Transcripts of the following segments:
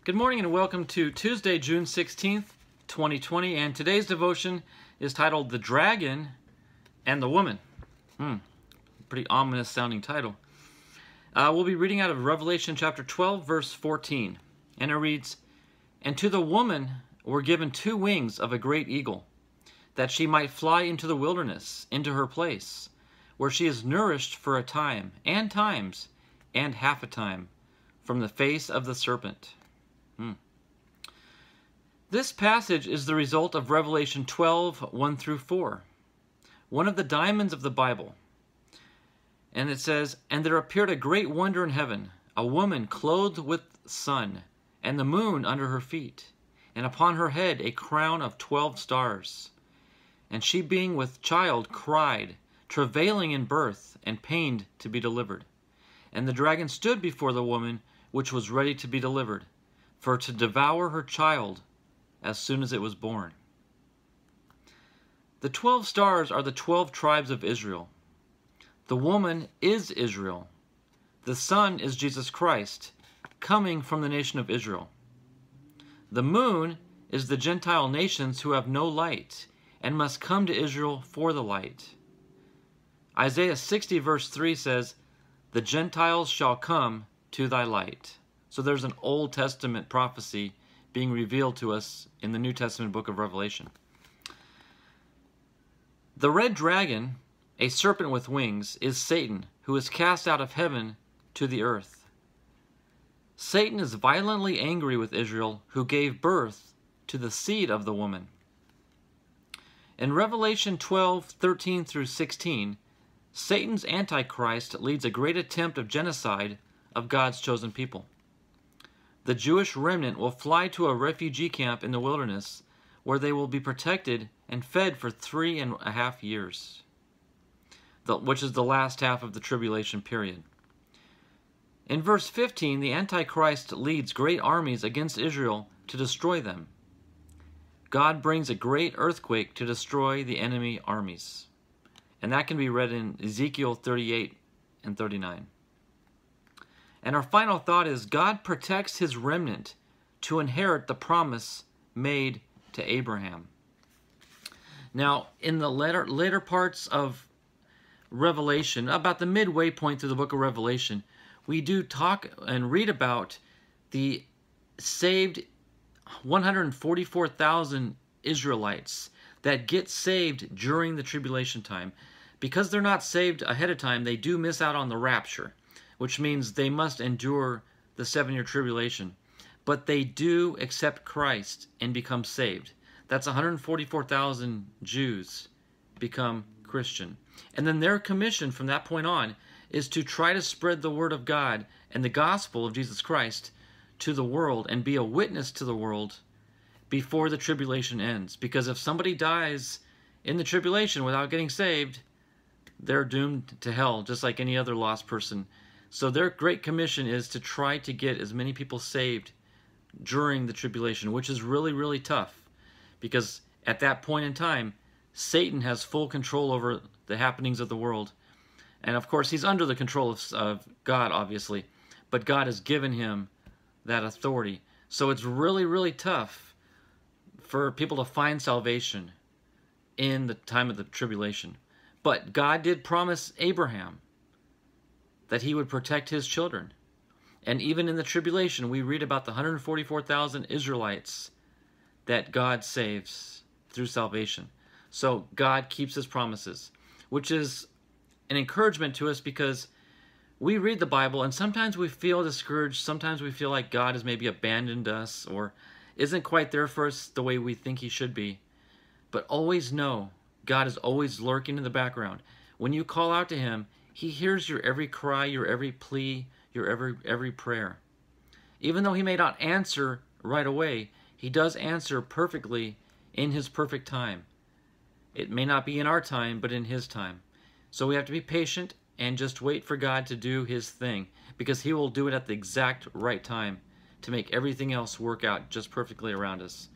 Good morning and welcome to Tuesday, June 16th, 2020, and today's devotion is titled The Dragon and the Woman. Pretty ominous sounding title. We'll be reading out of Revelation chapter 12, verse 14, and it reads, "And to the woman were given 2 wings of a great eagle, that she might fly into the wilderness, into her place, where she is nourished for a time, and times, and half a time, from the face of the serpent." This passage is the result of Revelation 12, 1 through 4, one of the diamonds of the Bible. And it says, "And there appeared a great wonder in heaven, a woman clothed with sun, and the moon under her feet, and upon her head a crown of 12 stars. And she being with child cried, travailing in birth, and pained to be delivered. And the dragon stood before the woman which was ready to be delivered, for to devour her child as soon as it was born." The 12 stars are the 12 tribes of Israel. The woman is Israel. The Son is Jesus Christ, coming from the nation of Israel. The moon is the Gentile nations who have no light and must come to Israel for the light. Isaiah 60 verse 3 says, "The Gentiles shall come to thy light." So there's an Old Testament prophecy being revealed to us in the New Testament book of Revelation. The red dragon, a serpent with wings, is Satan, who is cast out of heaven to the earth. Satan is violently angry with Israel, who gave birth to the seed of the woman. In Revelation 12, 13 through 16, Satan's Antichrist leads a great attempt of genocide of God's chosen people. The Jewish remnant will fly to a refugee camp in the wilderness, where they will be protected and fed for 3.5 years, which is the last half of the tribulation period. In verse 15, the Antichrist leads great armies against Israel to destroy them. God brings a great earthquake to destroy the enemy armies. And that can be read in Ezekiel 38 and 39. And our final thought is God protects his remnant to inherit the promise made to Abraham. Now, in the later parts of Revelation, about the midway point through the book of Revelation, we do talk and read about the saved 144,000 Israelites that get saved during the tribulation time. Because they're not saved ahead of time, they do miss out on the rapture, which means they must endure the 7-year tribulation. But they do accept Christ and become saved. That's 144,000 Jews become Christian. And then their commission from that point on is to try to spread the word of God and the gospel of Jesus Christ to the world and be a witness to the world before the tribulation ends. Because if somebody dies in the tribulation without getting saved, they're doomed to hell, just like any other lost person. So their great commission is to try to get as many people saved during the tribulation, which is really, really tough. Because at that point in time, Satan has full control over the happenings of the world. And of course, he's under the control of God, obviously. But God has given him that authority. So it's really, really tough for people to find salvation in the time of the tribulation. But God did promise Abraham that he would protect his children. And even in the tribulation, we read about the 144,000 Israelites that God saves through salvation. So God keeps his promises, which is an encouragement to us because we read the Bible and sometimes we feel discouraged. Sometimes we feel like God has maybe abandoned us or isn't quite there for us the way we think he should be. But always know God is always lurking in the background. When you call out to him, he hears your every cry, your every plea, your every prayer. Even though he may not answer right away, he does answer perfectly in his perfect time. It may not be in our time, but in his time. So we have to be patient and just wait for God to do his thing, because he will do it at the exact right time to make everything else work out just perfectly around us.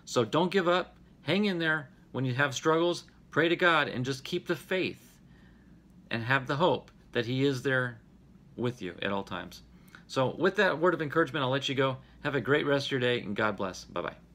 So don't give up. Hang in there. When you have struggles, pray to God and just keep the faith and have the hope that he is there with you at all times. So with that word of encouragement, I'll let you go. Have a great rest of your day, and God bless. Bye-bye.